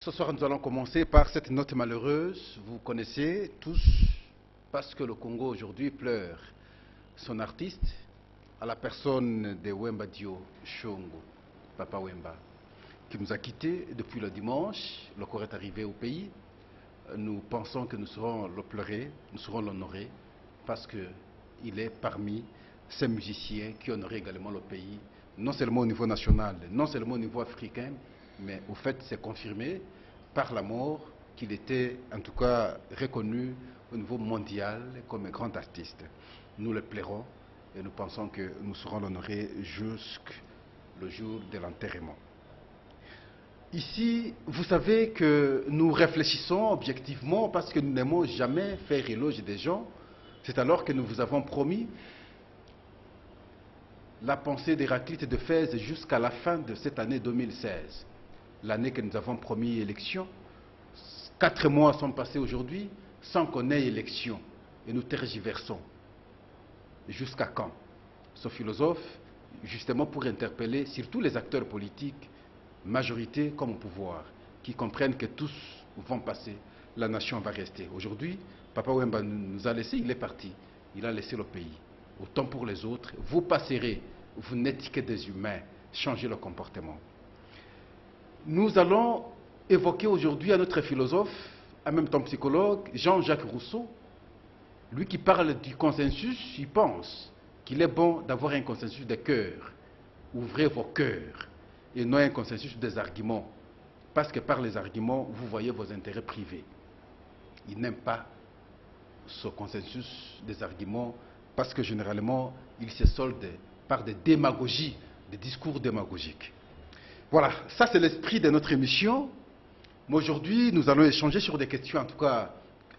Ce soir, nous allons commencer par cette note malheureuse. Vous connaissez tous, parce que le Congo aujourd'hui pleure son artiste à la personne de Wemba Dio Shongo, Papa Wemba, qui nous a quittés depuis le dimanche. Le corps est arrivé au pays. Nous pensons que nous serons le pleurer, nous serons l'honorer, parce qu'il est parmi ces musiciens qui honorent également le pays, non seulement au niveau national, non seulement au niveau africain, mais au fait, c'est confirmé par la mort qu'il était en tout cas reconnu au niveau mondial comme un grand artiste. Nous le plairons et nous pensons que nous serons l'honorer jusqu'au jour de l'enterrement. Ici, vous savez que nous réfléchissons objectivement parce que nous n'aimons jamais faire éloge des gens. C'est alors que nous vous avons promis la pensée d'Héraclite de Fès jusqu'à la fin de cette année 2016. L'année que nous avons promis élection. 4 mois sont passés aujourd'hui sans qu'on ait élection. Et nous tergiversons. Jusqu'à quand? Ce philosophe, justement pour interpeller surtout les acteurs politiques, majorité comme au pouvoir, qui comprennent que tous vont passer, la nation va rester. Aujourd'hui, Papa Wemba nous a laissé, il est parti. Il a laissé le pays. Autant pour les autres, vous passerez, vous n'êtes que des humains, changez le comportement. Nous allons évoquer aujourd'hui à notre philosophe, en même temps psychologue, Jean-Jacques Rousseau, lui qui parle du consensus, il pense qu'il est bon d'avoir un consensus des cœurs. Ouvrez vos cœurs et non un consensus des arguments. Parce que par les arguments, vous voyez vos intérêts privés. Il n'aime pas ce consensus des arguments parce que généralement, il se solde par des démagogies, des discours démagogiques. Voilà, ça c'est l'esprit de notre émission. Mais aujourd'hui, nous allons échanger sur des questions, en tout cas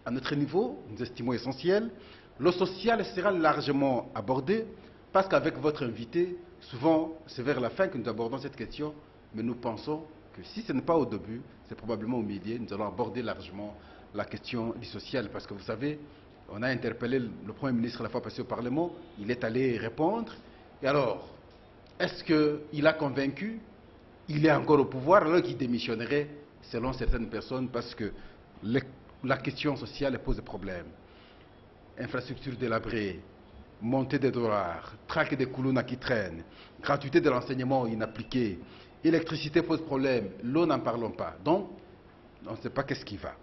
à notre niveau, nous estimons essentielles. Le social sera largement abordé parce qu'avec votre invité, souvent c'est vers la fin que nous abordons cette question, mais nous pensons que si ce n'est pas au début, c'est probablement au milieu, nous allons aborder largement la question du social. Parce que vous savez, on a interpellé le Premier ministre la fois passée au Parlement, il est allé répondre. Et alors, est-ce qu'il a convaincu? Il est encore au pouvoir alors qu'il démissionnerait selon certaines personnes parce que la question sociale pose des problèmes. Infrastructures délabrées, montée des dollars, traque des coulounas qui traînent, gratuité de l'enseignement inappliquée, électricité pose problème, l'eau n'en parlons pas. Donc, on ne sait pas qu'est-ce qui va.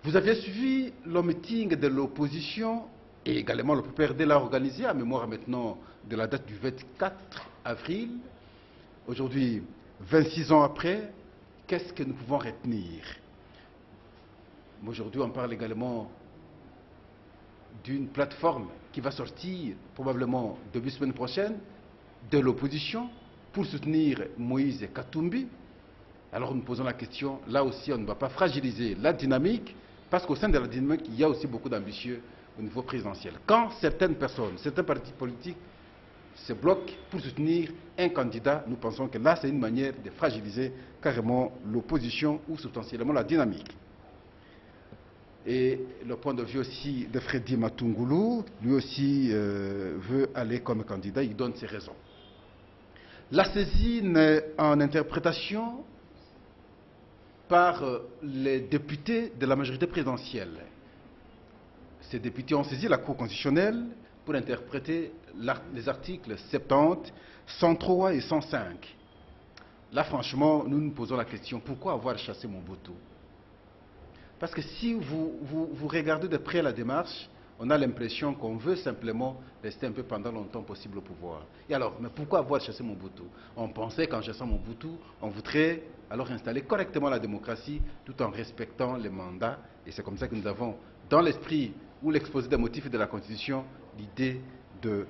Vous aviez suivi le meeting de l'opposition et également le PPRD l'a organisé à mémoire maintenant de la date du 24 avril. Aujourd'hui, 26 ans après, qu'est-ce que nous pouvons retenir? Aujourd'hui, on parle également d'une plateforme qui va sortir probablement début semaine prochaine de l'opposition pour soutenir Moïse Katumbi. Alors nous posons la question, là aussi on ne va pas fragiliser la dynamique parce qu'au sein de la dynamique, il y a aussi beaucoup d'ambitieux au niveau présidentiel. Quand certaines personnes, certains partis politiques se bloquent pour soutenir un candidat, nous pensons que là c'est une manière de fragiliser carrément l'opposition ou substantiellement la dynamique. Et le point de vue aussi de Freddy Matungulu, lui aussi veut aller comme candidat, il donne ses raisons. La saisine en interprétation par les députés de la majorité présidentielle. Ces députés ont saisi la Cour constitutionnelle pour interpréter les articles 70, 103 et 105. Là, franchement, nous nous posons la question, pourquoi avoir chassé Mobutu? Parce que si vous regardez de près la démarche, on a l'impression qu'on veut simplement rester un peu pendant longtemps possible au pouvoir. Et alors, mais pourquoi avoir chassé Mobutu? On pensait qu'en chassant Mobutu, on voudrait alors installer correctement la démocratie tout en respectant les mandats. Et c'est comme ça que nous avons, dans l'esprit ou l'exposé des motifs de la Constitution, l'idée de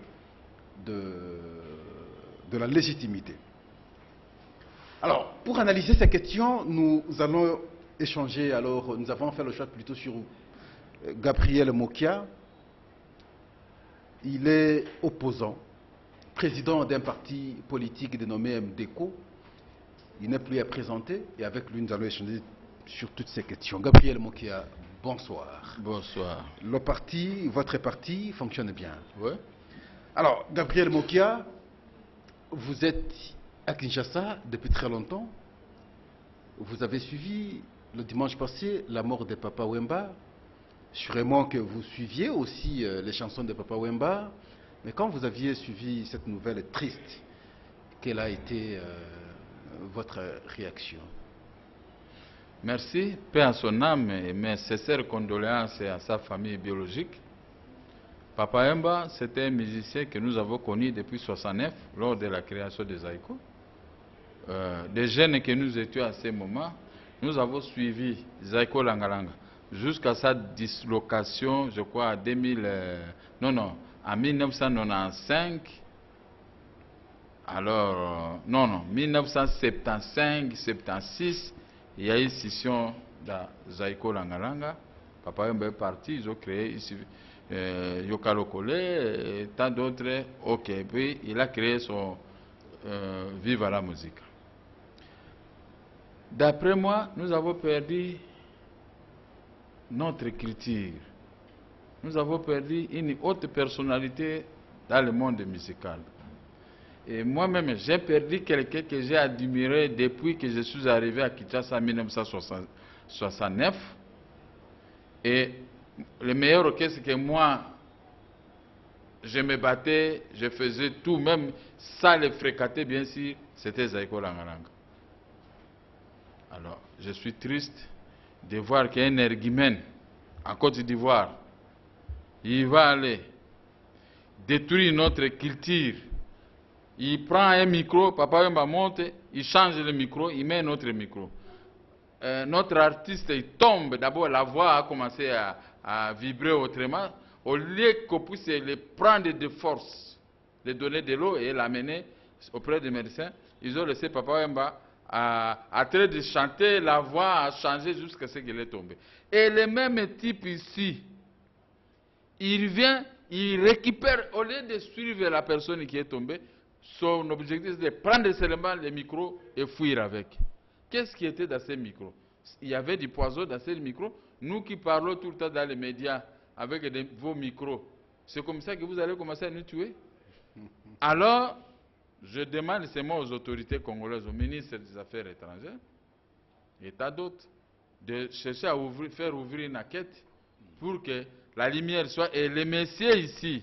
la légitimité. Alors, pour analyser ces questions, nous allons échanger. Alors, nous avons fait le choix plutôt sur Gabriel Mokia. Il est opposant, président d'un parti politique dénommé MDECO. Il n'est plus à présenter et avec lui, nous allons échanger sur toutes ces questions. Gabriel Mokia, bonsoir. Bonsoir. Le parti, votre parti fonctionne bien. Oui. Alors, Gabriel Mokia, vous êtes à Kinshasa depuis très longtemps. vous avez suivi le dimanche passé la mort de Papa Wemba. Sûrement que vous suiviez aussi les chansons de Papa Wemba. Mais quand vous aviez suivi cette nouvelle triste, quelle a été votre réaction? Merci, paix à son âme et mes sincères condoléances à sa famille biologique. Papa Wemba, c'était un musicien que nous avons connu depuis 1969, lors de la création des Zaïko. Des jeunes que nous étions à ce moment, nous avons suivi Zaïko Langalanga jusqu'à sa dislocation, je crois, en 1995. Alors, 1975-76, il y a eu une scission de Zaïko Langalanga. Papa Wemba est parti, ils ont créé ici Yokalo Kole et tant d'autres. Ok, puis il a créé son Vive à la musique. D'après moi, nous avons perdu notre culture. Nous avons perdu une haute personnalité dans le monde musical. Et moi-même, j'ai perdu quelqu'un que j'ai admiré depuis que je suis arrivé à Kinshasa en 1969. Et le meilleur orchestre que moi, je me battais, je faisais tout, même sans le fréquenter, bien sûr, c'était Zaïko Langalanga. Alors, je suis triste de voir qu'un erguimène en Côte d'Ivoire, il va aller détruire notre culture. Il prend un micro, Papa Wemba monte, il change le micro, il met un autre micro. Notre artiste, il tombe, d'abord la voix a commencé à vibrer autrement. Au lieu qu'on puisse le prendre de force, lui donner de l'eau et l'amener auprès des médecins, ils ont laissé Papa Wemba à train de chanter, la voix a changé jusqu'à ce qu'elle est tombée. Et le même type ici, il vient, il récupère, au lieu de suivre la personne qui est tombée, son objectif c'est de prendre seulement le micro et fuir avec. Qu'est-ce qui était dans ces micros? Il y avait du poison dans ces micros. Nous qui parlons tout le temps dans les médias avec vos micros, c'est comme ça que vous allez commencer à nous tuer? Alors, je demande seulement aux autorités congolaises, au ministre des Affaires étrangères et à d'autres, de chercher à faire ouvrir une enquête pour que la lumière soit. Et les messieurs ici,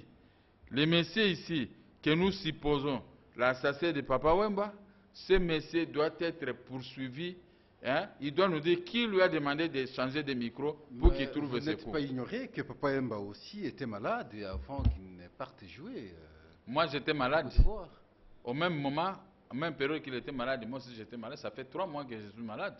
que nous supposons l'assassin de Papa Wemba, ce monsieur doit être poursuivi. Hein? Il doit nous dire qui lui a demandé de changer de micro pour qu'il trouve ses coups. Vous n'êtes pas ignoré que Papa Wemba aussi était malade avant qu'il ne parte jouer. Moi j'étais malade. Au même moment, en même période qu'il était malade, moi aussi j'étais malade. Ça fait 3 mois que je suis malade.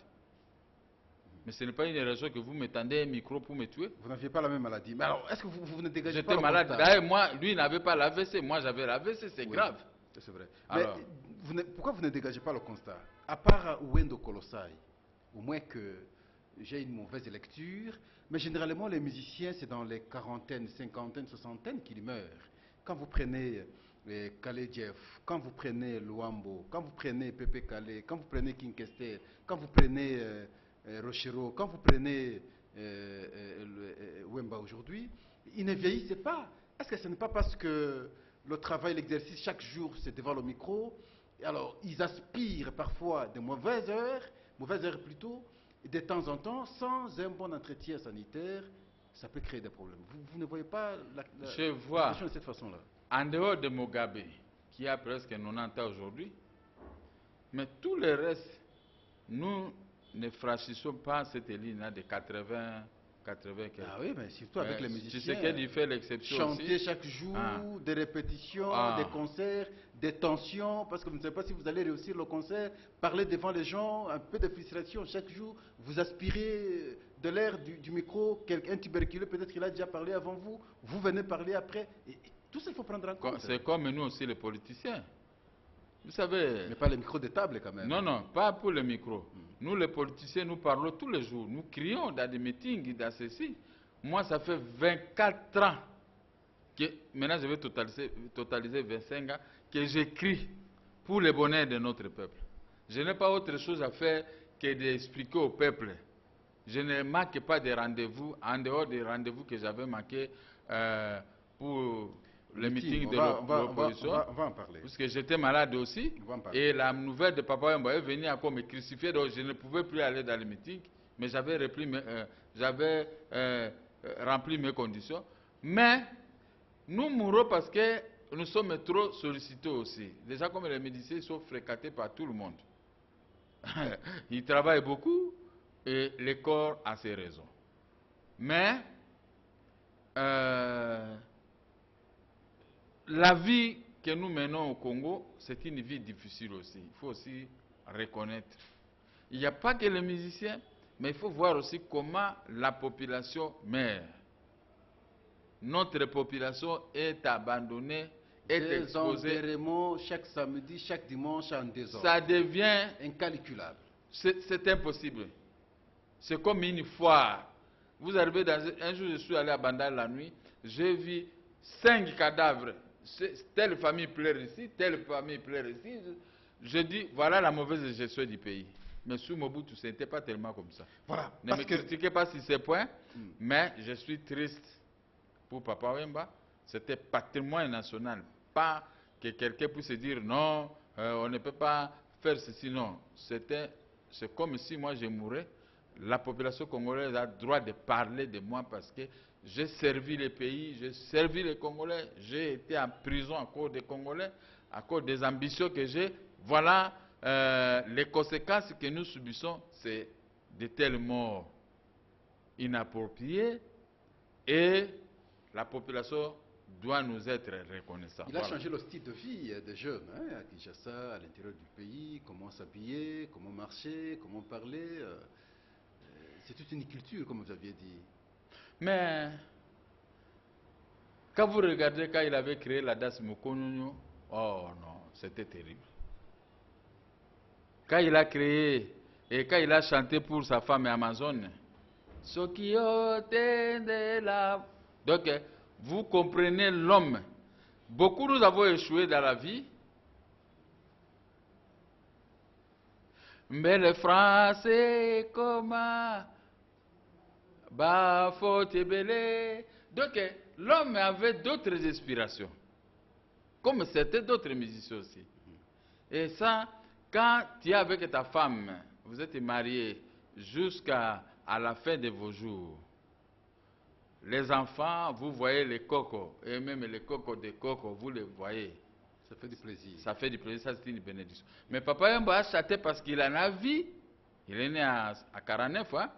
Mais ce n'est pas une raison que vous me tendez un micro pour me tuer. Vous n'aviez pas la même maladie. Mais alors, est-ce que vous ne dégagez pas J'étais malade. D'ailleurs, moi, lui n'avait pas l'AVC. Moi, j'avais l'AVC. C'est grave. C'est vrai. Alors, mais pourquoi vous ne dégagez pas le constat? À part Wendo Kolosai, au moins que j'ai une mauvaise lecture, mais généralement, les musiciens, c'est dans les quarantaines, cinquantaines, soixantaines qu'ils meurent. Quand vous prenez Kale Jeff, quand vous prenez Luambo, quand vous prenez Pepe Kale, quand vous prenez King Kester, quand vous prenez Rochero, quand vous prenez Wemba aujourd'hui, ils ne vieillissent pas. Est-ce que ce n'est pas parce que le travail, l'exercice, chaque jour, c'est devant le micro? Et alors, ils aspirent parfois de mauvaises heures plutôt, et de temps en temps, sans un bon entretien sanitaire, ça peut créer des problèmes. Vous ne voyez pas la situation de cette façon-là? En dehors de Mugabe, qui a presque 90 ans aujourd'hui, mais tout le reste, nous ne franchissons pas cette ligne-là de 80. Ah oui, mais surtout avec les musiciens. Tu sais qu'il fait l'exception chanter aussi. Chaque jour, des répétitions, des concerts, des tensions, parce que vous ne savez pas si vous allez réussir le concert, parler devant les gens, un peu de frustration chaque jour, vous aspirez de l'air du micro, un tuberculeux, peut-être qu'il a déjà parlé avant vous, vous venez parler après, et tout ça il faut prendre en compte. C'est comme nous aussi les politiciens. Vous savez... Mais pas les micros de table quand même. Non, pas pour les micros. Nous les politiciens, nous parlons tous les jours. Nous crions dans des meetings, dans ceci. Moi, ça fait 24 ans que, maintenant je vais totaliser 25 ans, que j'écris pour le bonheur de notre peuple. Je n'ai pas autre chose à faire que d'expliquer au peuple. Je ne manque pas de rendez-vous, en dehors des rendez-vous que j'avais manqués pour le meeting de On l'opposition, va en parler. puisque j'étais malade aussi, et la nouvelle de Papa Wemba est venue encore me crucifier, donc je ne pouvais plus aller dans le meeting, mais j'avais rempli mes conditions. Mais nous mourons parce que nous sommes trop sollicités aussi. Déjà, comme les médecins sont fréquentés par tout le monde. Ils travaillent beaucoup et le corps a ses raisons. Mais la vie que nous menons au Congo, c'est une vie difficile aussi. Il faut aussi reconnaître. Il n'y a pas que les musiciens, mais il faut voir aussi comment la population meurt. Notre population est abandonnée, est exposée. Chaque samedi, chaque dimanche en désordre. Ça devient incalculable. C'est impossible. C'est comme une foire. Vous arrivez un jour, je suis allé à Bandar la nuit, j'ai vu 5 cadavres. Telle famille pleure ici, telle famille pleure ici. Je dis, voilà la mauvaise gestion du pays. Mais sous Mobutu, ce n'était pas tellement comme ça. Voilà, ne me critiquez pas sur ces points, mais je suis triste pour Papa Wemba. C'était patrimoine national. Pas que quelqu'un puisse dire non, on ne peut pas faire ceci, non. C'est comme si moi je mourais. La population congolaise a le droit de parler de moi parce que j'ai servi le pays, j'ai servi les Congolais, j'ai été en prison à cause des Congolais, à cause des ambitions que j'ai. Voilà les conséquences que nous subissons, c'est de telles morts inappropriées et la population doit nous être reconnaissante. Il a changé le style de vie des jeunes, hein, à Kinshasa, à l'intérieur du pays, comment s'habiller, comment marcher, comment parler. C'est toute une culture, comme vous aviez dit. Mais, quand vous regardez, quand il avait créé la danse Mokononyo, oh non, c'était terrible. Quand il a créé, et quand il a chanté pour sa femme amazone, donc, vous comprenez l'homme. Beaucoup nous avons échoué dans la vie. Mais les Français, comment donc, l'homme avait d'autres inspirations, comme c'était d'autres musiciens aussi. Et ça, quand tu es avec ta femme, vous êtes mariés jusqu'à la fin de vos jours, les enfants, vous voyez les cocos, et même les cocos de coco, vous les voyez. Ça fait du plaisir. Ça fait du plaisir, ça c'est une bénédiction. Mais Papa Wemba a chanté parce qu'il en a vu. Il est né à 49 ans,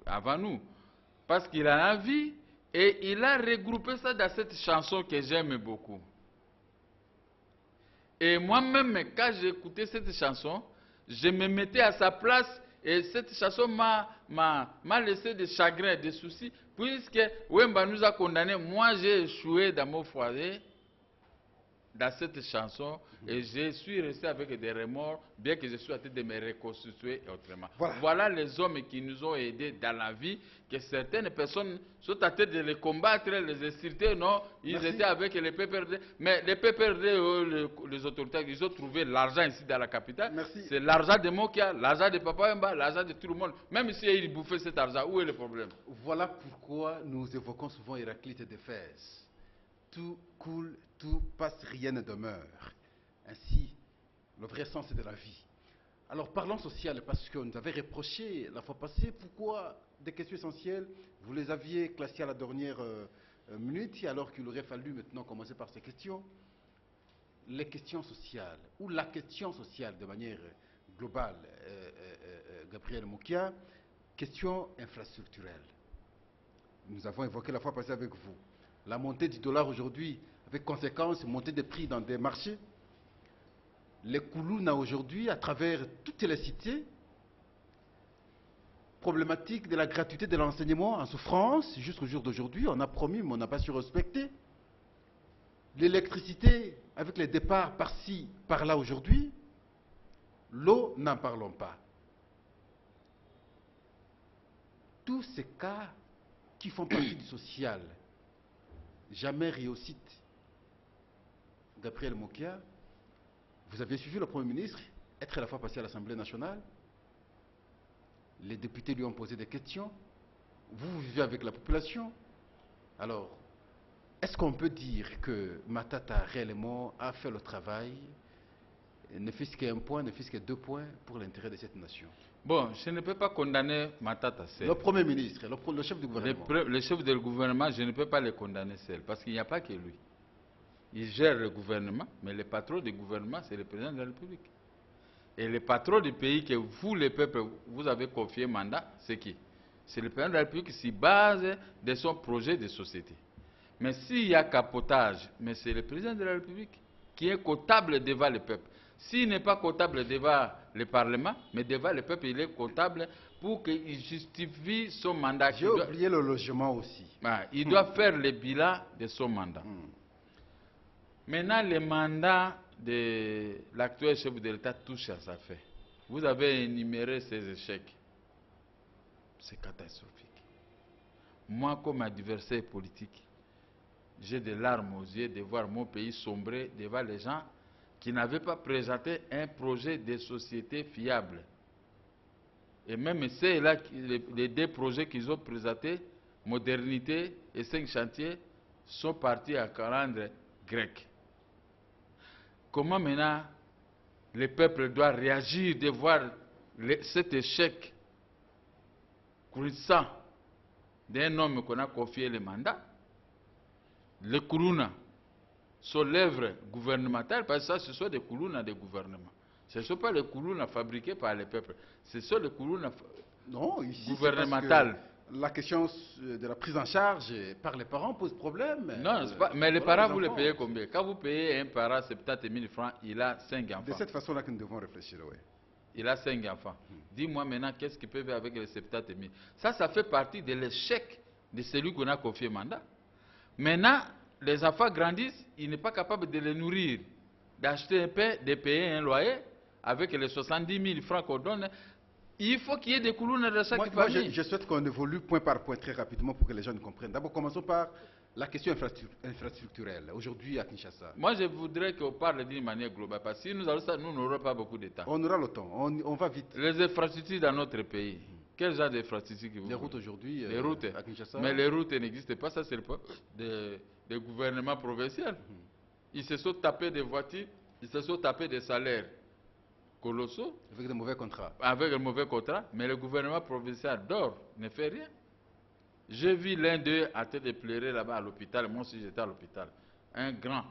avant nous. Parce qu'il en a vu et il a regroupé ça dans cette chanson que j'aime beaucoup. Et moi-même, quand j'écoutais cette chanson, je me mettais à sa place et cette chanson m'a laissé des chagrins, des soucis, puisque Wemba nous a condamnés. Moi, j'ai échoué dans mon foyer, dans cette chanson, et je suis resté avec des remords, bien que je sois en train de me reconstituer autrement. Voilà les hommes qui nous ont aidés dans la vie, que certaines personnes sont en train de les combattre, les insulter, non, ils étaient avec les PPRD, mais les PPRD, les autorités, ils ont trouvé l'argent ici dans la capitale. C'est l'argent de Mokia, l'argent de Papa Wemba, l'argent de tout le monde. Même si ils bouffaient cet argent, où est le problème? Voilà pourquoi nous évoquons souvent Héraclite d'Éphèse. Tout coule, tout passe, rien ne demeure. Ainsi, le vrai sens de la vie. Alors parlons social, parce qu'on nous avait reproché la fois passée pourquoi des questions essentielles, vous les aviez classées à la dernière minute, alors qu'il aurait fallu maintenant commencer par ces questions. Les questions sociales, ou la question sociale de manière globale, Gabriel Mokia, question infrastructurelle. Nous avons évoqué la fois passée avec vous. La montée du dollar aujourd'hui, avec conséquence, montée des prix dans des marchés. Les Koulouna aujourd'hui, à travers toutes les cités, problématique de la gratuité de l'enseignement en souffrance, jusqu'au jour d'aujourd'hui, on a promis, mais on n'a pas su respecter. L'électricité, avec les départs par-ci, par-là aujourd'hui. L'eau, n'en parlons pas. Tous ces cas qui font partie du social, jamais réussite. Gabriel Mokia, vous avez suivi le Premier ministre être la fois passé à l'Assemblée nationale. Les députés lui ont posé des questions. Vous vivez avec la population. Alors, Est-ce qu'on peut dire que Matata réellement a fait le travail, ne fût-ce qu'un point, ne fût-ce que 2 points, pour l'intérêt de cette nation? Bon, je ne peux pas condamner Matata seul. Le Premier ministre, le chef du gouvernement. Le chef du gouvernement, je ne peux pas le condamner seul, parce qu'il n'y a pas que lui. Il gère le gouvernement, mais le patron du gouvernement, c'est le président de la République. Et le patron du pays que vous, le peuple, vous avez confié mandat, c'est qui? C'est le président de la République qui s'y base de son projet de société. Mais s'il y a capotage, mais c'est le président de la République qui est comptable devant le peuple. S'il n'est pas comptable devant le Parlement, mais devant le peuple, il est comptable pour qu'il justifie son mandat. J'ai oublié le logement aussi. Il doit faire le bilan de son mandat. Maintenant, le mandat de l'actuel chef de l'État touche à sa fin. Vous avez énuméré ses échecs. C'est catastrophique. Moi, comme adversaire politique, j'ai des larmes aux yeux de voir mon pays sombrer devant les gens qui n'avaient pas présenté un projet de société fiable. Et même c'est-là, les 2 projets qu'ils ont présentés, modernité et 5 chantiers, sont partis à calendrier grec. Comment maintenant le peuple doit réagir de voir cet échec cruissant d'un homme qu'on a confié le mandat? Les Kourouna sont l'œuvre gouvernementale, parce que ça, ce sont des Kourouna des gouvernements. Ce ne sont pas les Kourouna fabriqués par le peuple. Ce sont les Kourouna gouvernementales. La question de la prise en charge par les parents pose problème. Non, mais les parents, vous les payez combien? Quand vous payez un parent 70 000 francs, il a 5 enfants. De cette façon-là que nous devons réfléchir, oui. Il a 5 enfants. Dis-moi maintenant, qu'est-ce qu'il peut faire avec les 70 000? Ça fait partie de l'échec de celui qu'on a confié mandat. Maintenant, les enfants grandissent, il n'est pas capable de les nourrir, d'acheter un pain, de payer un loyer, avec les 70 000 francs qu'on donne. Il faut qu'il y ait des Kourouna dans chaque famille. Moi, je souhaite qu'on évolue point par point très rapidement pour que les gens nous comprennent. D'abord, commençons par la question infrastructurelle. Aujourd'hui à Kinshasa. Moi, je voudrais qu'on parle d'une manière globale, parce que si nous allons ça, nous n'aurons pas beaucoup de temps. On aura le temps, on va vite. Les infrastructures dans notre pays, quel genre d'infrastructures que vous Les routes aujourd'hui à Kinshasa. Mais les routes n'existent pas, ça c'est le problème des gouvernements provinciaux. Ils se sont tapés des voitures, ils se sont tapés des salaires colossaux. Avec de mauvais contrats. Avec de mauvais contrats, mais le gouvernement provincial dort, ne fait rien. J'ai vu l'un d'eux à tête de pleurer là-bas à l'hôpital, moi aussi j'étais à l'hôpital. Un grand,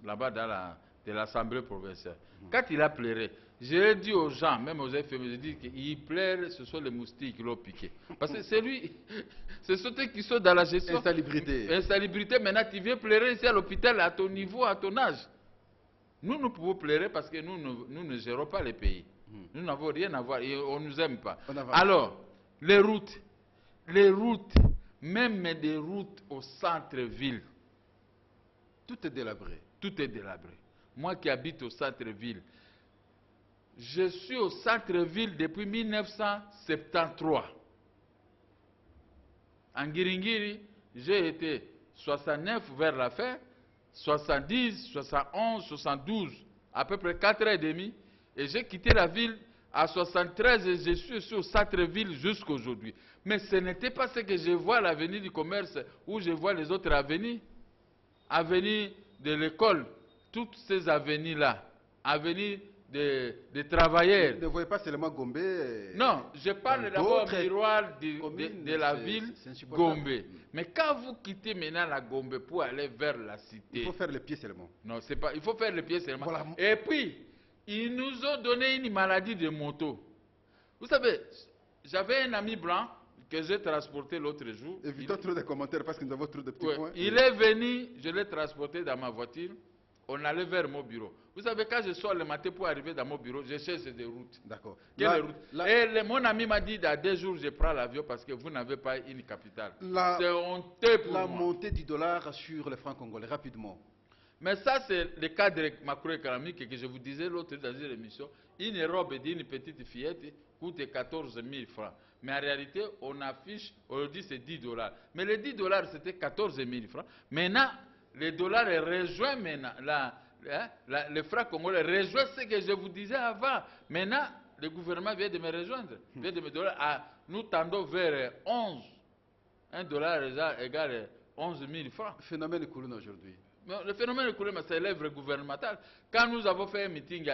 là-bas de l'Assemblée provinciale. Quand il a pleuré, j'ai dit aux gens, même aux infirmiers, j'ai dit qu'il pleure, ce sont les moustiques qui l'ont piqué. Parce que c'est lui, ce sont eux qui sont dans la gestion. Insalubrité. Insalubrité, maintenant tu viens pleurer ici à l'hôpital à ton niveau, à ton âge. Nous pouvons pleurer parce que nous ne gérons pas les pays. Nous n'avons rien à voir et on ne nous aime pas. Alors, les routes, même des routes au centre-ville. Tout est délabré. Tout est délabré. Moi qui habite au centre-ville, je suis au centre-ville depuis 1973. En Ngiringiri, j'ai été 69 vers la fin, 70, 71, 72, à peu près 4 ans et demi. Et j'ai quitté la ville à 73 et je suis au centre-ville jusqu'à aujourd'hui. Mais ce n'était pas ce que je vois à l'avenue du commerce où je vois les autres avenues. Avenue de l'école, toutes ces avenues-là, avenues des travailleurs. Vous ne voyez pas seulement Gombe. Non, je parle d'abord miroir de la ville Gombe. Mais quand vous quittez maintenant la Gombe pour aller vers la cité... Il faut faire le pied seulement. Non, c'est pas... Il faut faire le pied seulement. Voilà. Et puis, ils nous ont donné une maladie de moto. Vous savez, j'avais un ami blanc que j'ai transporté l'autre jour. Évitons trop de commentaires parce que nous avons trop de petits points. Il est venu, je l'ai transporté dans ma voiture. On allait vers mon bureau. Vous savez, quand je sors le matin pour arriver dans mon bureau, je cherche des routes. D'accord. Quelle route? Et mon ami m'a dit, dans 2 jours, je prends l'avion parce que vous n'avez pas une capitale. C'est honteux pour moi. La montée du dollar sur le franc congolais, rapidement. Mais ça, c'est le cadre macroéconomique que je vous disais l'autre dans une émission. Une robe d'une petite fillette coûte 14 000 francs. Mais en réalité, on affiche, on dit c'est 10 $. Mais les 10 $, c'était 14 000 francs. Maintenant, le dollar rejoint maintenant, le franc congolais rejoint ce que je vous disais avant. Maintenant, le gouvernement vient de me rejoindre. Vient de me donner, nous tendons vers 11. $1 égale 11 000 francs. Phénomène Koulouna aujourd'hui. Mais le phénomène de Koulouna, c'est l'œuvre gouvernementale. Quand nous avons fait un meeting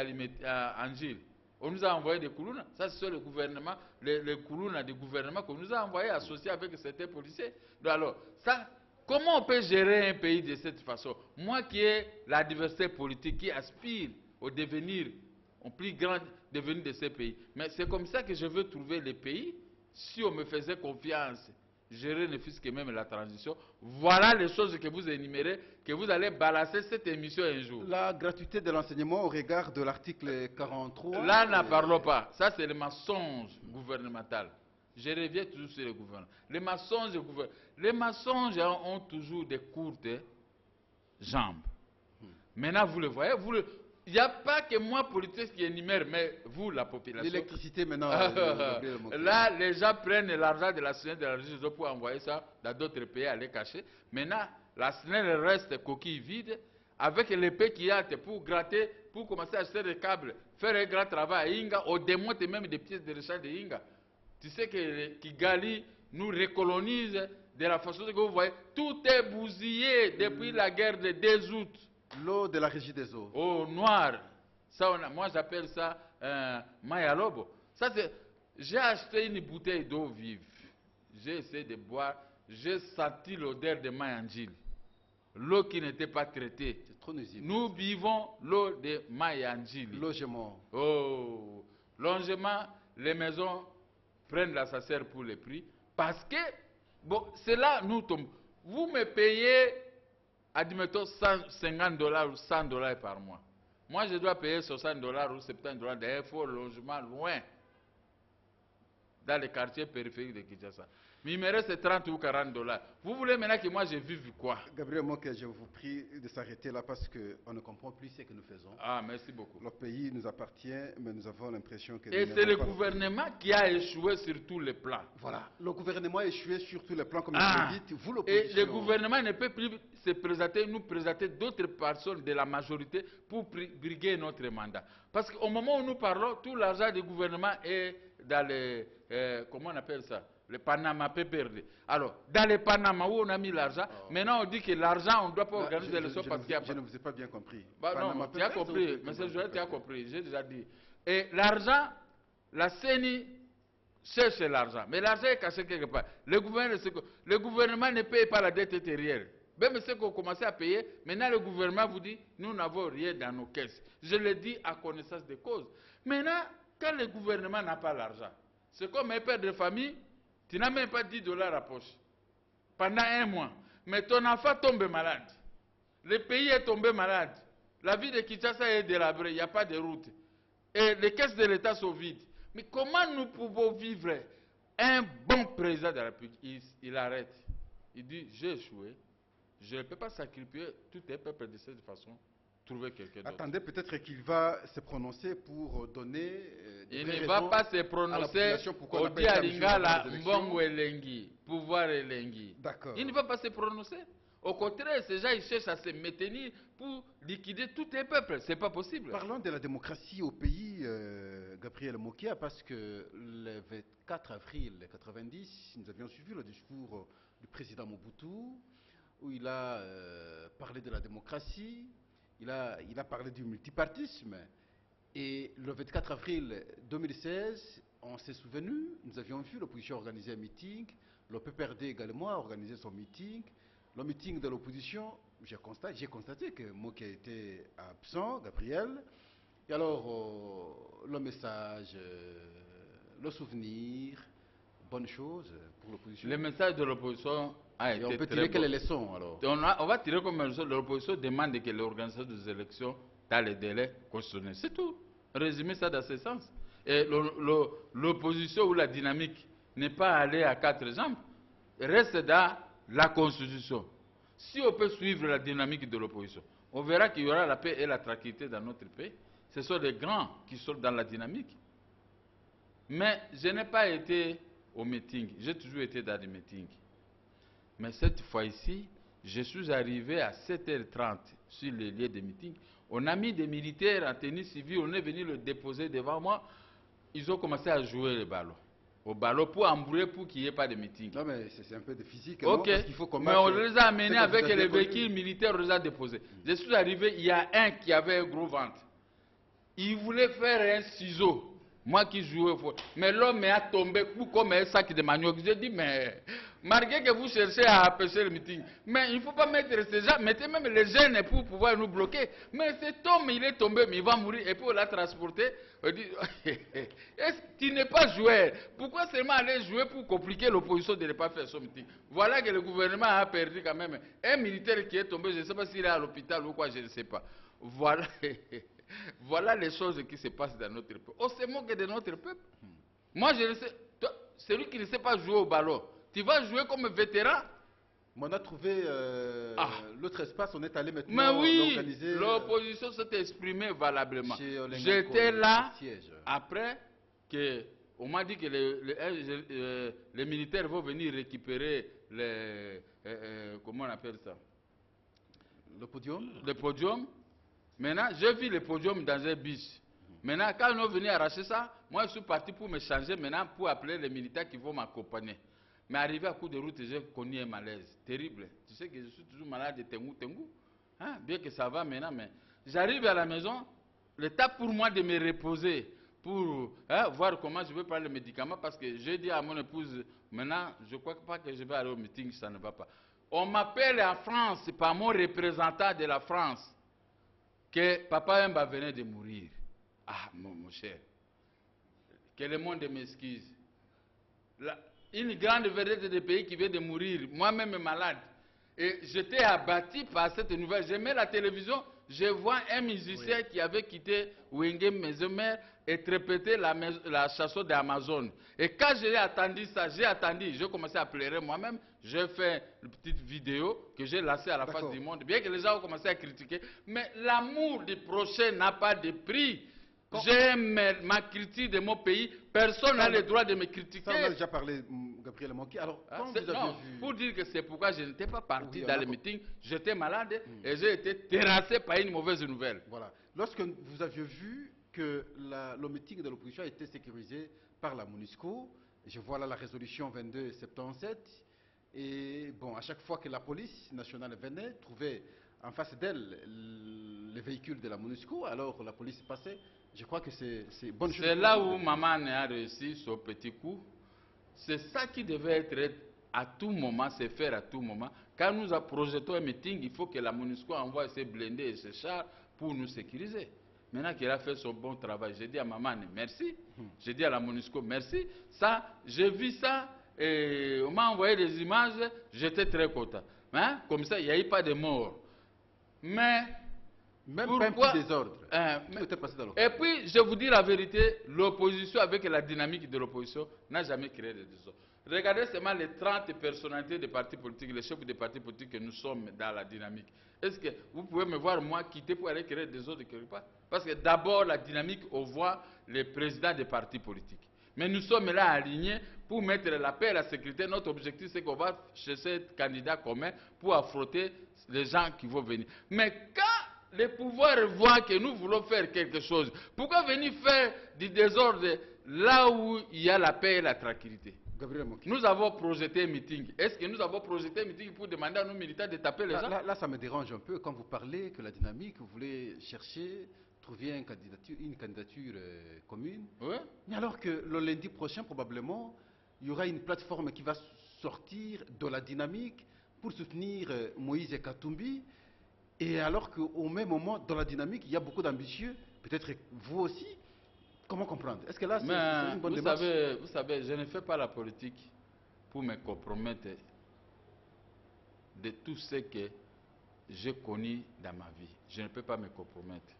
à Angil, on nous a envoyé des Koulouna. Ça, c'est le gouvernement, les Koulouna du gouvernement qu'on nous a envoyé associés avec certains policiers. Donc, alors, ça, comment on peut gérer un pays de cette façon? Moi qui ai la diversité politique, qui aspire au devenir, au plus grand devenir de ces pays. Mais c'est comme ça que je veux trouver les pays, si on me faisait confiance, gérer ne fût-ce que même la transition. Voilà les choses que vous énumérez, que vous allez balancer cette émission un jour. La gratuité de l'enseignement au regard de l'article 43. Là, n'en parlons pas. Ça, c'est le mensonge gouvernemental. Je reviens toujours sur le gouvernement. Les mensonges ont toujours des courtes jambes. Maintenant, vous le voyez, il n'y a pas que moi, politique, qui énumère, mais vous, la population. L'électricité maintenant. Là, les gens prennent l'argent de la SNEL, de la région pour envoyer ça dans d'autres pays, aller cacher. Maintenant, la SNEL reste coquille vide, avec l'épée qui a pour gratter, pour commencer à acheter des câbles, faire un grand travail à Inga, on démonte même des pièces de rechange de Inga. Tu sais que Kigali nous recolonise de la façon que vous voyez. Tout est bousillé depuis la guerre de 2 août. L'eau de la régie des eaux. Eau noire. Ça, moi, j'appelle ça Mayalobo. J'ai acheté une bouteille d'eau vive. J'ai essayé de boire. J'ai senti l'odeur de Mayanjil. L'eau qui n'était pas traitée. C'est trop nuisible. Nous buvons l'eau de Mayanjil. Logement. Oh, logement, les maisons prennent la sacère pour le prix. Parce que, bon, c'est là nous tombons. Vous me payez, admettons, $150 ou $100 par mois. Moi, je dois payer $60 ou $70 d'un faux logement loin, dans les quartiers périphériques de Kinshasa. Mais il me reste $30 ou $40. Vous voulez maintenant que moi je vive quoi? Gabriel Moké, je vous prie de s'arrêter là parce qu'on ne comprend plus ce que nous faisons. Ah, merci beaucoup. Le pays nous appartient, mais nous avons l'impression que... Et c'est le gouvernement qui a échoué sur tous les plans. Voilà, le gouvernement a échoué sur tous les plans, comme vous le dites. Vous, et le gouvernement ne peut plus se présenter, nous présenter d'autres personnes de la majorité pour briguer notre mandat. Parce qu'au moment où nous parlons, tout l'argent du gouvernement est dans les... comment on appelle ça? Le Panama PPRD. Alors, dans le Panama où on a mis l'argent, maintenant on dit que l'argent, on ne doit pas organiser les choses parce qu'il y a pas... Je ne vous ai pas bien compris. Bah non, tu as compris, M. Joël, tu as compris, j'ai déjà dit. Et l'argent, la CENI cherche l'argent, mais l'argent est caché quelque part. Le gouvernement ne paye pas la dette intérieure. Même ceux qui ont commencé à payer, maintenant le gouvernement vous dit, nous n'avons rien dans nos caisses. Je le dis à connaissance de cause. Maintenant, quand le gouvernement n'a pas l'argent, c'est comme un père de famille. Tu n'as même pas $10 à poche pendant 1 mois. Mais ton enfant tombe malade. Le pays est tombé malade. La ville de Kinshasa est délabrée. Il n'y a pas de route. Et les caisses de l'État sont vides. Mais comment nous pouvons vivre? Un bon président de la République, il arrête. Il dit, j'ai échoué. Je ne peux pas sacrifier tout un peuple de cette façon. Trouver quelqu'un d'autre. Attendez, peut-être qu'il va se prononcer pour donner il ne va pas se prononcer au Dialingala Mbongo Elengi, pouvoir Elengi. D'accord. Il ne va pas se prononcer. Au contraire, ces gens ils cherchent à se maintenir pour liquider tout un peuple. Ce n'est pas possible. Parlons de la démocratie au pays, Gabriel Mokia, parce que le 24 avril 1990, nous avions suivi le discours du président Mobutu, où il a parlé de la démocratie. Il a parlé du multipartisme. Et le 24 avril 2016, on s'est souvenu, nous avions vu l'opposition organiser un meeting, le PPRD également a organisé son meeting. Le meeting de l'opposition, j'ai constaté que Moké était absent, Gabriel. Et alors, le message, le souvenir, bonne chose pour l'opposition. Le message de l'opposition a été très bon. On peut tirer quelles leçons alors? On va tirer comme leçon, l'opposition demande que l'organisation des élections dans les délais constitutionnels. C'est tout. Résumer ça dans ce sens. Et l'opposition ou la dynamique n'est pas allée à 4 jambes, reste dans la Constitution. Si on peut suivre la dynamique de l'opposition, on verra qu'il y aura la paix et la tranquillité dans notre pays. Ce sont les grands qui sont dans la dynamique. Mais je n'ai pas été au meeting, j'ai toujours été dans des meetings. Mais cette fois-ci, je suis arrivé à 7h30 sur les lieux de meeting. On a mis des militaires en tenue civile, on est venu le déposer devant moi. Ils ont commencé à jouer le ballon. au ballot pour embrouiller, pour qu'il n'y ait pas de meeting. Non, mais c'est un peu de physique. Ok, Non, parce qu'il faut mais on les a amenés avec les véhicules véhicules militaires, on les a déposés. Je suis arrivé, il y a un qui avait un gros ventre. Il voulait faire un ciseau. Moi qui jouais au foot. Mais l'homme a tombé comme un sac de manioc. J'ai dit, mais malgré que vous cherchez à empêcher le meeting, mais il ne faut pas mettre ces gens, mettez même les jeunes pour pouvoir nous bloquer. Mais cet homme, il est tombé, mais il va mourir. Et puis on l'a transporté. On dit, est-ce que tu n'es pas joueur? Pourquoi seulement aller jouer pour compliquer l'opposition de ne pas faire son meeting? Voilà que le gouvernement a perdu quand même. Un militaire qui est tombé, je ne sais pas s'il est à l'hôpital ou quoi, je ne sais pas. Voilà. Voilà les choses qui se passent dans notre peuple. On se moque de notre peuple. Moi, je ne sais. Toi, celui qui ne sait pas jouer au ballon, tu vas jouer comme vétéran. On a trouvé l'autre espace, on est allé maintenant mais oui, organiser. L'opposition s'est exprimée valablement. J'étais là après que on m'a dit que les militaires vont venir récupérer les comment on appelle ça? Le podium. Le podium. Maintenant, j'ai vu le podium dans un bus. Maintenant, quand ils sont venus arracher ça, moi je suis parti pour me changer maintenant pour appeler les militaires qui vont m'accompagner. Mais arrivé à coup de route, j'ai connu un malaise terrible. Tu sais que je suis toujours malade de tengu. Hein? Bien que ça va maintenant, mais j'arrive à la maison, le temps pour moi de me reposer, pour voir comment je vais prendre le médicament, parce que j'ai dit à mon épouse, maintenant, je ne crois pas que je vais aller au meeting, ça ne va pas. On m'appelle en France par mon représentant de la France que Papa Wemba venait de mourir. Ah, mon cher, que le monde m'excuse. Une grande vedette de pays qui vient de mourir, moi-même malade. Et j'étais abattu par cette nouvelle. Je mets la télévision, je vois un musicien qui avait quitté Wenge Mesemer et répété la chanson d'Amazon. Et quand j'ai attendu ça, j'ai commencé à pleurer moi-même. J'ai fait une petite vidéo que j'ai lancée à la face du monde, bien que les gens ont commencé à critiquer. Mais l'amour du prochain n'a pas de prix. J'aime ma critique de mon pays. Personne n'a le droit de me critiquer. Ça, on a déjà parlé, Gabriel Moki. Alors, quand vous avez vu... Pour dire que c'est pourquoi je n'étais pas parti dans le meeting, j'étais malade et j'ai été terrassé par une mauvaise nouvelle. Voilà. Lorsque vous aviez vu que le meeting de l'opposition a été sécurisé par la MONUSCO, je vois là la résolution 2277, et bon, à chaque fois que la police nationale venait, trouvait en face d'elle les véhicules de la MONUSCO, alors la police passait. Je crois que c'est bonne chose. C'est là où maman a réussi son petit coup. C'est ça qui devait être à tout moment, se faire à tout moment. Quand nous projetons un meeting, il faut que la MONUSCO envoie ses blindés et ses chars pour nous sécuriser. Maintenant qu'elle a fait son bon travail, j'ai dit à maman merci. J'ai dit à la MONUSCO merci. Ça, j'ai vu ça et on m'a envoyé des images, j'étais très content. Hein? Comme ça, il n'y a eu pas de mort. Mais même pourquoi, pas un petit désordre. Et puis, je vous dis la vérité, l'opposition, avec la dynamique de l'opposition, n'a jamais créé de désordre. Regardez seulement les 30 personnalités des partis politiques, les chefs des partis politiques que nous sommes dans la dynamique. Est-ce que vous pouvez me voir, moi, quitter pour aller créer des désordre quelque part? Parce que d'abord, la dynamique, on voit les présidents des partis politiques. Mais nous sommes là alignés pour mettre la paix et la sécurité. Notre objectif, c'est qu'on va chercher un candidat commun pour affronter les gens qui vont venir. Mais quand les pouvoirs voient que nous voulons faire quelque chose, pourquoi venir faire du désordre là où il y a la paix et la tranquillité? Nous avons projeté un meeting. Est-ce que nous avons projeté un meeting pour demander à nos militaires de taper les gens? Là, ça me dérange un peu quand vous parlez que la dynamique, vous voulez chercher, trouver une candidature commune. Oui. Mais alors que le lundi prochain, probablement, il y aura une plateforme qui va sortir de la dynamique pour soutenir Moïse Katumbi. Et alors qu'au même moment, dans la dynamique, il y a beaucoup d'ambitieux, peut-être vous aussi. Comment comprendre? Est-ce que là, c'est une bonne démarche? Vous savez, je ne fais pas la politique pour me compromettre de tout ce que j'ai connu dans ma vie. Je ne peux pas me compromettre.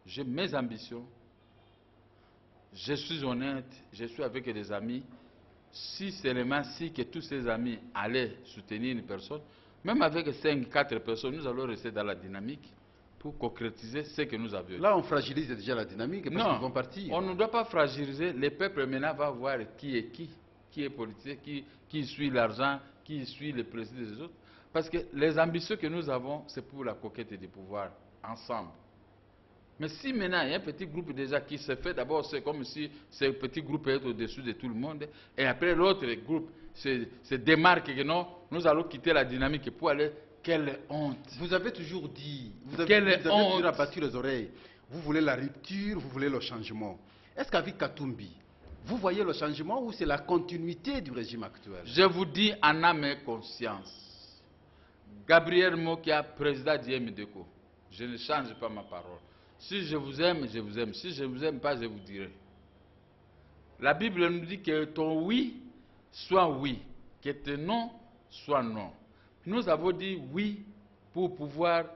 J'ai mes ambitions. Je suis honnête. Je suis avec des amis. Si seulement si que tous ces amis allaient soutenir une personne, même avec 5, 4 personnes, nous allons rester dans la dynamique pour concrétiser ce que nous avions. Là, on fragilise déjà la dynamique parce qu'ils vont partir. On ne doit pas fragiliser. Le peuple maintenant va voir qui est politicien, qui suit l'argent, qui suit les présidents des autres. Parce que les ambitions que nous avons, c'est pour la conquête du pouvoir, ensemble. Mais si maintenant il y a un petit groupe déjà qui se fait, d'abord c'est comme si ce petit groupe est au-dessus de tout le monde, et après l'autre groupe se démarque que non, nous allons quitter la dynamique pour aller, quelle honte. Vous avez toujours dit, vous avez Quelle toujours honte. abattu les oreilles, vous voulez la rupture, vous voulez le changement. Est-ce qu'avec Katumbi, vous voyez le changement ou c'est la continuité du régime actuel? Je vous dis en âme et conscience, Gabriel Mokia, président d'IMDECO, je ne change pas ma parole. Si je vous aime, je vous aime. Si je ne vous aime pas, je vous dirai. La Bible nous dit que ton oui soit oui, que ton non soit non. Nous avons dit oui pour pouvoir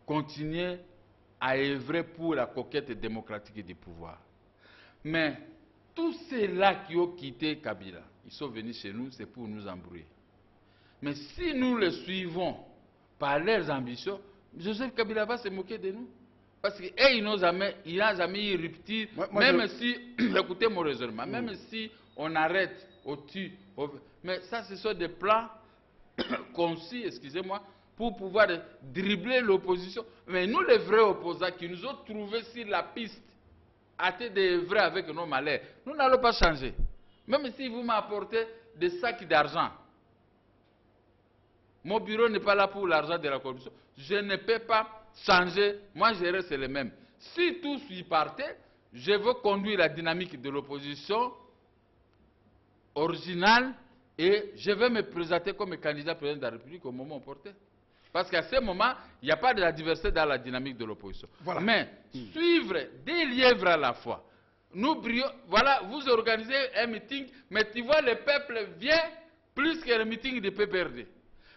continuer à œuvrer pour la conquête démocratique du pouvoir. Mais tous ceux-là qui ont quitté Kabila, ils sont venus chez nous, c'est pour nous embrouiller. Mais si nous les suivons par leurs ambitions, Joseph Kabila va se moquer de nous. Parce qu'il n'a jamais eu rupture, même si, écoutez mon raisonnement, même si on arrête au tue, mais ça ce sont des plans concis, excusez-moi, pour pouvoir dribbler l'opposition. Mais nous les vrais opposants qui nous ont trouvés sur la piste, hâtés d'œuvrer avec nos malheurs, nous n'allons pas changer. Même si vous m'apportez des sacs d'argent, mon bureau n'est pas là pour l'argent de la corruption, je ne peux pas changer, moi je reste le même. Si tous y partaient, je veux conduire la dynamique de l'opposition originale et je vais me présenter comme candidat président de la République au moment opportun. Parce qu'à ce moment, il n'y a pas de la diversité dans la dynamique de l'opposition. Voilà. Mais suivre des lièvres à la fois, nous brillons, voilà, vous organisez un meeting, mais tu vois le peuple vient plus que le meeting du PPRD.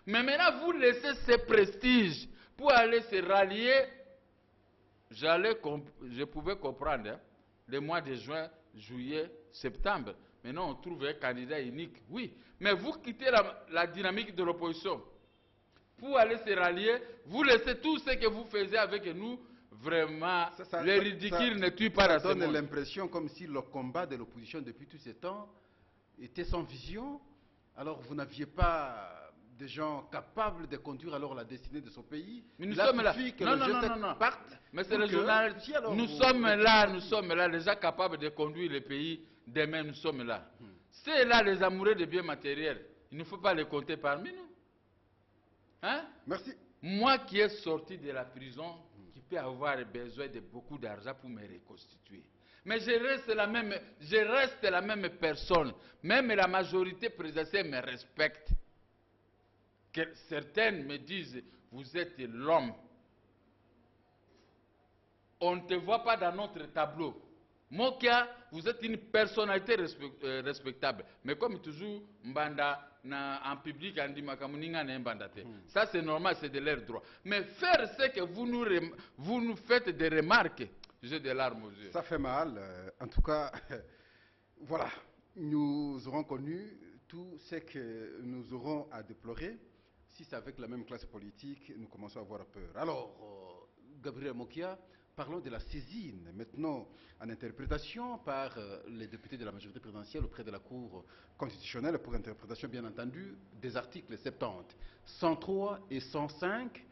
Mais maintenant, vous laissez ce prestige pour aller se rallier. Je pouvais comprendre, hein, les mois de juin, juillet, septembre. Maintenant, on trouve un candidat unique, oui. Mais vous quittez la dynamique de l'opposition pour aller se rallier. Vous laissez tout ce que vous faisiez avec nous. Vraiment, les ridicules ne tuent pas la Ça donne l'impression comme si le combat de l'opposition depuis tous ces temps était sans vision. Alors, vous n'aviez pas des gens capables de conduire alors la destinée de son pays. Mais nous sommes là. Non. Mais c'est le journal. Nous sommes là, les gens capables de conduire le pays. Demain, nous sommes là. C'est là les amoureux des biens matériels. Il ne faut pas les compter parmi nous. Hein? Merci. Moi qui ai sorti de la prison, qui peux avoir besoin de beaucoup d'argent pour me reconstituer. Mais je reste la même personne. Même la majorité présidentielle me respecte. Que certaines me disent, vous êtes l'homme. On ne te voit pas dans notre tableau. Mokia, vous êtes une personnalité respectable. Mais comme toujours, Mbanda, en public, on dit Makamuninga n'est Mbanda. Ça c'est normal, c'est de leur droit. Mais faire ce que vous nous faites des remarques, j'ai des larmes aux yeux. Ça fait mal. En tout cas, voilà, nous aurons connu tout ce que nous aurons à déplorer. Si c'est avec la même classe politique, nous commençons à avoir peur. Alors, Gabriel Mokia, parlons de la saisine, maintenant en interprétation par les députés de la majorité présidentielle auprès de la Cour constitutionnelle, pour interprétation bien entendu des articles 70, 103 et 105.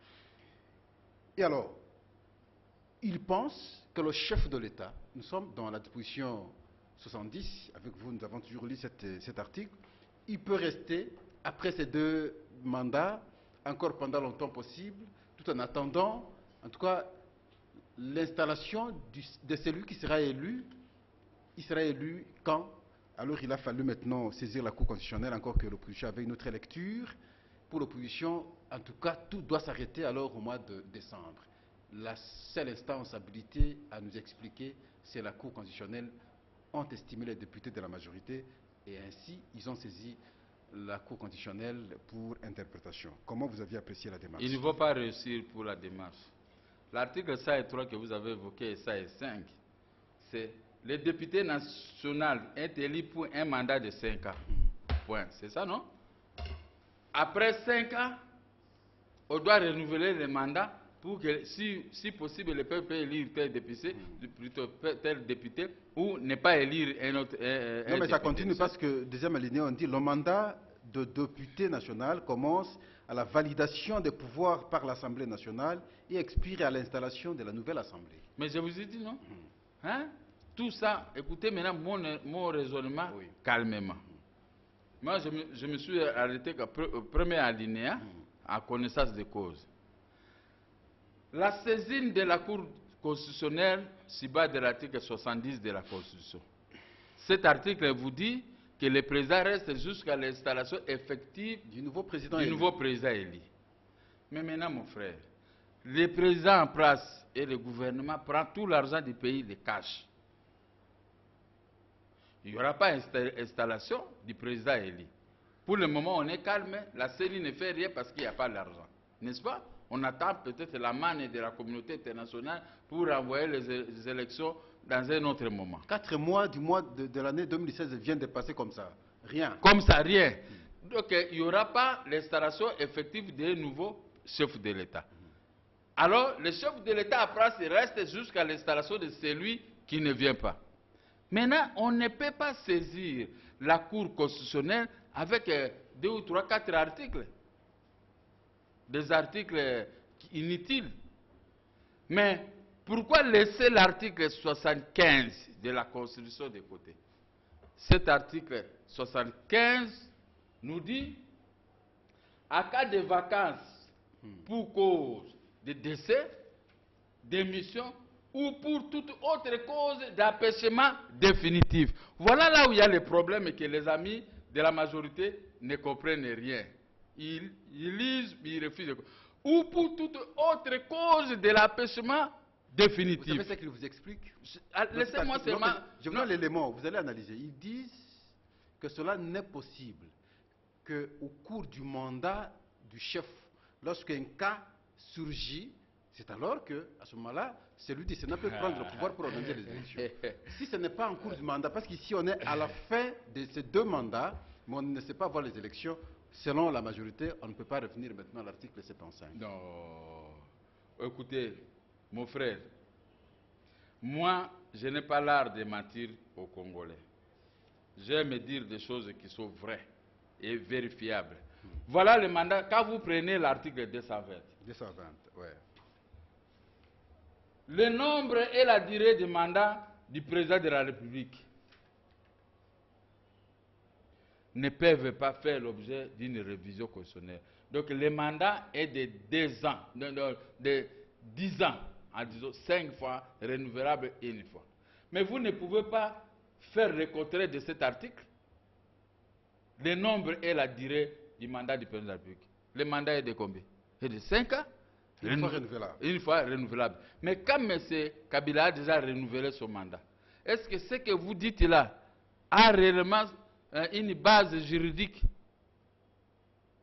Et alors, ils pensent que le chef de l'État, nous sommes dans la disposition 70, avec vous nous avons toujours lu cet article, il peut rester, après ces 2 mandats, encore pendant longtemps possible, tout en attendant, en tout cas, l'installation de celui qui sera élu. Il sera élu quand? Alors il a fallu maintenant saisir la Cour constitutionnelle, encore que l'opposition avait une autre lecture. Pour l'opposition, en tout cas, tout doit s'arrêter alors au mois de décembre. La seule instance habilitée à nous expliquer, c'est la Cour constitutionnelle, ont estimé les députés de la majorité, et ainsi ils ont saisi la Cour constitutionnelle pour interprétation. Comment vous aviez apprécié la démarche? Il ne va pas réussir pour la démarche. L'article 103 que vous avez évoqué, et 105, c'est le député national est élu pour un mandat de 5 ans. Point. C'est ça, non? Après 5 ans, on doit renouveler le mandat pour que, si possible, le peuple peut élire tel député ou ne pas élire un autre. Non, mais ça continue parce que, deuxième alinéa, on dit le mandat de député national commence à la validation des pouvoirs par l'Assemblée nationale et expire à l'installation de la nouvelle Assemblée. Mais je vous ai dit non. Hein? Tout ça, écoutez maintenant mon raisonnement calmement. Moi, je me suis arrêté au premier alinéa, en connaissance de cause. La saisine de la Cour constitutionnelle se base de l'article 70 de la Constitution. Cet article vous dit que le président reste jusqu'à l'installation effective du nouveau président élu. Mais maintenant, mon frère, le président en place et le gouvernement prend tout l'argent du pays, le cash. Il n'y aura pas d'installation du président élu. Pour le moment, on est calme, la CENI ne fait rien parce qu'il n'y a pas d'argent. N'est-ce pas? On attend peut-être la manne de la communauté internationale pour envoyer les élections dans un autre moment. 4 mois du mois de l'année 2016 viennent de passer comme ça. Rien. Comme ça, rien. Donc, il n'y aura pas l'installation effective des nouveaux chefs de l'État. Alors, le chef de l'État après reste jusqu'à l'installation de celui qui ne vient pas. Maintenant, on ne peut pas saisir la Cour constitutionnelle avec 2 ou 3, 4 articles. Des articles inutiles. Mais pourquoi laisser l'article 75 de la Constitution de côté? Cet article 75 nous dit, à cas de vacances pour cause de décès, démission ou pour toute autre cause d'empêchement définitif. Voilà là où il y a le problème et que les amis de la majorité ne comprennent rien. Ils lisent, mais ils refusent. Ou pour toute autre cause de l'empêchement définitif. Vous savez ce qu'ils vous expliquent? Laissez-moi seulement... Je vous donne l'élément, vous allez analyser. Ils disent que cela n'est possible qu'au cours du mandat du chef, lorsqu'un cas surgit, c'est alors que, à ce moment-là, celui du Sénat peut prendre le pouvoir pour organiser les élections. Si ce n'est pas en cours du mandat, parce qu'ici on est à la fin de ces 2 mandats, mais on ne sait pas voir les élections, selon la majorité, on ne peut pas revenir maintenant à l'article 75. Non. Écoutez, mon frère, moi, je n'ai pas l'art de mentir aux Congolais. J'aime dire des choses qui sont vraies et vérifiables. Voilà le mandat. Quand vous prenez l'article 220. 220, ouais. Le nombre et la durée du mandat du président de la République ne peuvent pas faire l'objet d'une révision constitutionnelle. Donc le mandat est de 2 ans, de 10 ans, en disant 5 fois, renouvelable 1 fois. Mais vous ne pouvez pas faire le contraire de cet article. Le nombre et la durée du mandat du président de la République. Le mandat est de combien? C'est de 5 ans. Une fois renouvelable. Une fois renouvelable. Mais quand M. Kabila a déjà renouvelé son mandat, est-ce que ce que vous dites là a réellement une base juridique?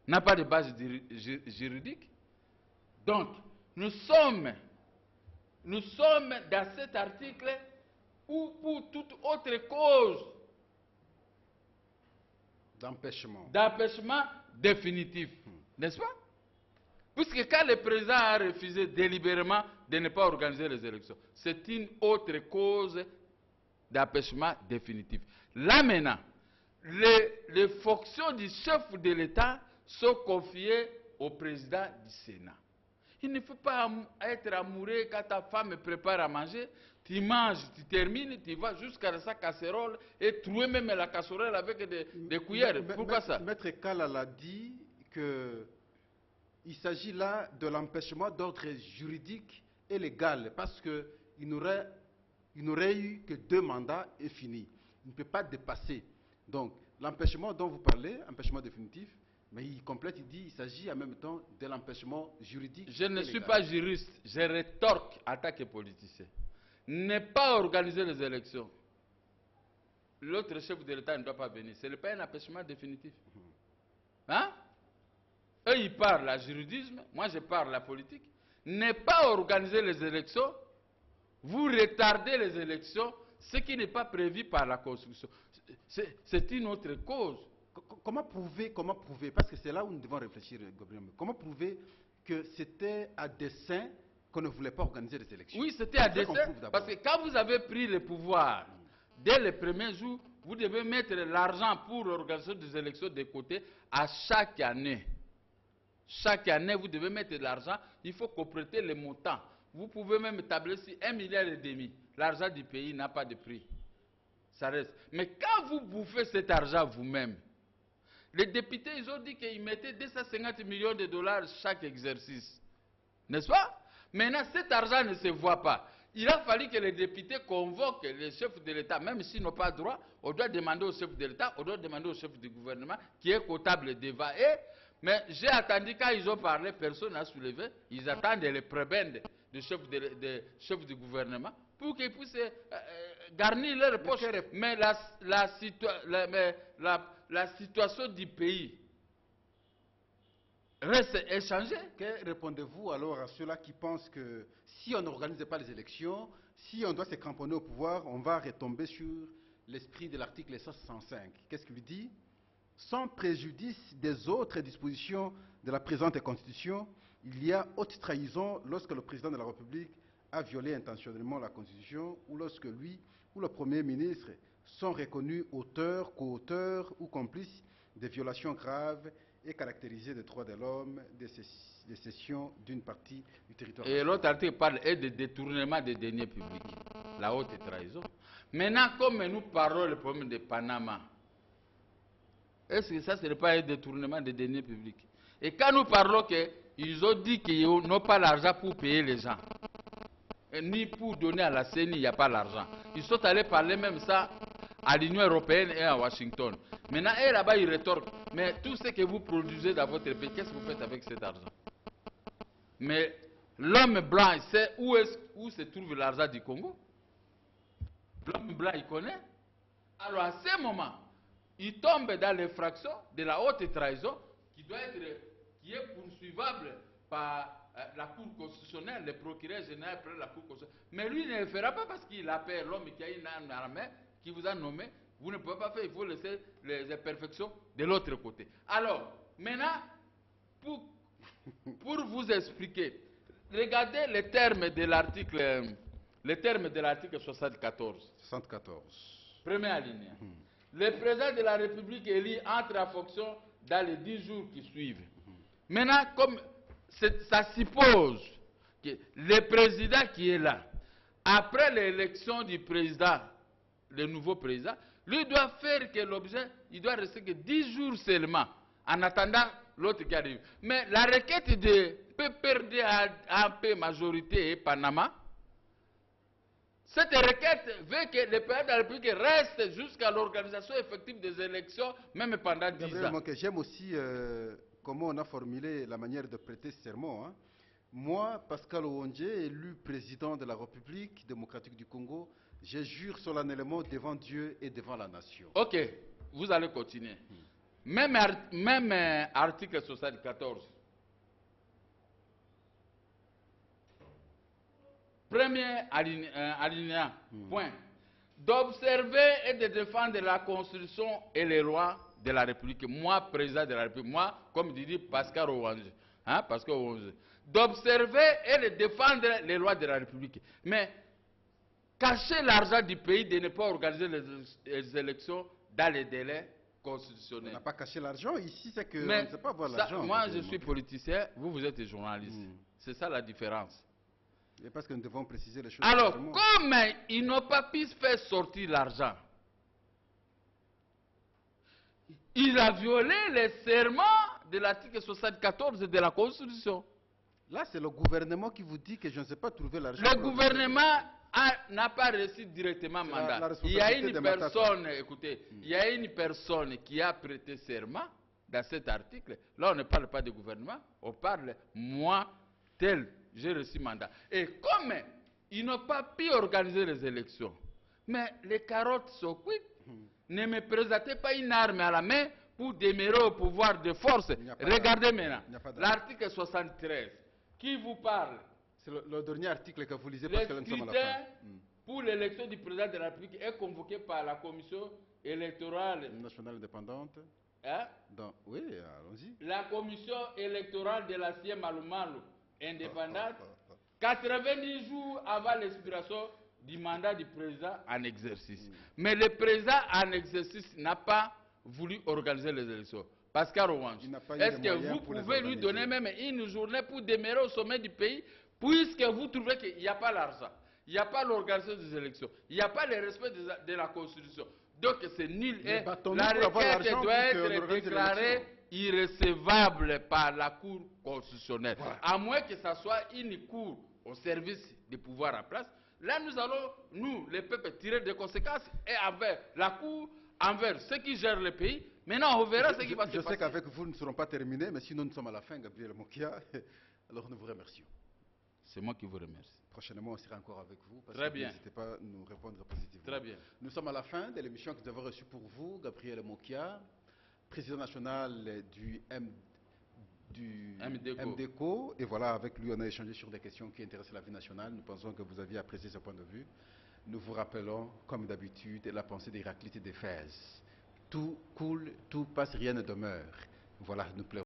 N'a pas de base juridique? Donc, nous sommes dans cet article où pour toute autre cause d'empêchement définitif. N'est-ce pas? Puisque quand le président a refusé délibérément de ne pas organiser les élections, c'est une autre cause d'empêchement définitif. Là maintenant, les fonctions du chef de l'État sont confiées au président du Sénat. Il ne faut pas être amoureux quand ta femme prépare à manger, tu manges, tu termines, tu vas jusqu'à sa casserole et trouver même la casserole avec des cuillères. Pourquoi ça? Maître Kalal a dit qu'il s'agit là de l'empêchement d'ordre juridique et légal parce qu'il n'aurait eu que 2 mandats et fini. Il ne peut pas dépasser. Donc, l'empêchement dont vous parlez, empêchement définitif, mais il complète, il dit qu'il s'agit en même temps de l'empêchement juridique. Je ne suis pas juriste, je rétorque en tant que politicien. Ne pas organiser les élections. L'autre chef de l'État ne doit pas venir. Ce n'est pas un empêchement définitif. Hein? Eux, ils parlent la juridisme, moi je parle la politique. Ne pas organiser les élections, vous retardez les élections, ce qui n'est pas prévu par la Constitution. C'est une autre cause. Comment prouver, parce que c'est là où nous devons réfléchir, Gabriel, comment prouver que c'était à dessein qu'on ne voulait pas organiser les élections? Oui, c'était à dessein, parce que quand vous avez pris le pouvoir, dès le premier jour, vous devez mettre l'argent pour l'organisation des élections de côté à chaque année. Chaque année, vous devez mettre de l'argent. Il faut compléter les montants. Vous pouvez même tabler sur 1,5 milliard. L'argent du pays n'a pas de prix. Ça reste. Mais quand vous bouffez cet argent vous-même, les députés, ils ont dit qu'ils mettaient 250 millions de dollars chaque exercice. N'est-ce pas? Maintenant, cet argent ne se voit pas. Il a fallu que les députés convoquent les chefs de l'État, même s'ils n'ont pas droit, on doit demander au chef de l'État, on doit demander au chef du gouvernement, qui est comptable devant eux. Mais j'ai attendu, quand ils ont parlé, personne n'a soulevé. Ils attendent les prébendes du chef du gouvernement pour qu'ils puissent garnir leur poche. Mais la situation du pays reste échangée. Que répondez-vous alors à ceux-là qui pensent que si on n'organise pas les élections, si on doit se cramponner au pouvoir, on va retomber sur l'esprit de l'article 165? Qu'est-ce qu'il dit? Sans préjudice des autres dispositions de la présente Constitution, il y a haute trahison lorsque le président de la République a violé intentionnellement la Constitution ou lorsque lui ou le Premier ministre sont reconnus auteurs, co-auteurs ou complices de violations graves et caractérisées des droits de l'homme, des cessions d'une partie du territoire. Et l'autre article parle de détournement des deniers publics, la haute trahison. Maintenant, comme nous parlons du problème de Panama, est-ce que ça, ce n'est pas un détournement des deniers publics? Et quand nous parlons qu'ils ont dit qu'ils n'ont pas l'argent pour payer les gens, ni pour donner à la CENI, il n'y a pas l'argent. Ils sont allés parler même ça à l'Union européenne et à Washington. Maintenant, eux là-bas, ils rétorquent. Mais tout ce que vous produisez dans votre pays, qu'est-ce que vous faites avec cet argent? Mais l'homme blanc, il sait où se trouve l'argent du Congo. L'homme blanc, il connaît. Alors, à ce moment, il tombe dans l'infraction de la haute trahison qui est poursuivable par la Cour constitutionnelle, le procureur général près la Cour constitutionnelle. Mais lui, il ne le fera pas parce qu'il appelle l'homme qui a une arme à la main, qui vous a nommé. Vous ne pouvez pas faire, il faut laisser les imperfections de l'autre côté. Alors, maintenant, pour vous expliquer, regardez les termes de l'article 74. 74. Premier alinéa. Le président de la République élu entre en fonction dans les 10 jours qui suivent. Maintenant, comme ça suppose que le président qui est là, après l'élection du président, le nouveau président, lui doit faire que l'objet, il doit rester que 10 jours seulement, en attendant l'autre qui arrive. Mais la requête de PPRD majorité et Panama, cette requête veut que le président de la République reste jusqu'à l'organisation effective des élections, même pendant 10 ans. J'aime aussi comment on a formulé la manière de prêter serment. Hein. Moi, Pascal Ouondje, élu président de la République démocratique du Congo, je jure solennellement devant Dieu et devant la nation. Ok, vous allez continuer. Même article 74. Premier alinéa, point. D'observer et de défendre la Constitution et les lois de la République. Moi, président de la République, moi, comme dit Pascal Ouondje. Hein, d'observer et de défendre les lois de la République. Mais cacher l'argent du pays de ne pas organiser les élections dans les délais constitutionnels. On n'a pas caché l'argent. Ici, c'est que on ne sait pas voir l'argent. Moi, je suis politicien, vous êtes journaliste. C'est ça la différence. Et parce que nous devons préciser les choses. Alors, comme ils n'ont pas pu faire sortir l'argent, il a violé les serments de l'article 74 de la Constitution. Là, c'est le gouvernement qui vous dit que je ne sais pas trouver l'argent. Le gouvernement n'a pas reçu directement mandat. Il y a une personne, écoutez, il y a une personne qui a prêté serment dans cet article. Là, on ne parle pas de gouvernement, on parle moi, tel, j'ai reçu mandat. Et comme ils n'ont pas pu organiser les élections, mais les carottes sont cuites, ne me présentez pas une arme à la main pour demeurer au pouvoir de force. Regardez maintenant, l'article 73, qui vous parle. C'est le dernier article que vous lisez parce que nous sommes à la fin. Pour l'élection du président de la République est convoqué par la commission électorale nationale indépendante. Hein? Oui, allons-y. La commission électorale de l'ancien Malumalu indépendante, 90 jours avant l'expiration du mandat du président en exercice. Mais le président en exercice n'a pas voulu organiser les élections. Pascal Owange, est-ce que vous pouvez lui donner même une journée pour demeurer au sommet du pays, puisque vous trouvez qu'il n'y a pas l'argent, il n'y a pas l'organisation des élections, il n'y a pas le respect de la Constitution. Donc c'est nul et la requête doit être déclarée irrecevable par la Cour constitutionnelle. Voilà. À moins que ce soit une cour au service des pouvoirs en place. Là, nous allons, nous, les peuples, tirer des conséquences et envers la Cour, envers ceux qui gèrent le pays. Maintenant, on verra ce qui va se passer. Je sais qu'avec vous, nous ne serons pas terminés, mais sinon nous sommes à la fin, Gabriel Mokia. Alors nous vous remercions. C'est moi qui vous remercie. Prochainement, on sera encore avec vous. Très bien. N'hésitez pas à nous répondre positivement. Très bien. Nous sommes à la fin de l'émission que nous avons reçue pour vous, Gabriel Mokia, président national du MDECO. Et voilà, avec lui, on a échangé sur des questions qui intéressent la vie nationale. Nous pensons que vous aviez apprécié ce point de vue. Nous vous rappelons, comme d'habitude, la pensée d'Héraclite et d'Éphèse. Tout coule, tout passe, rien ne demeure. Voilà, nous plaît.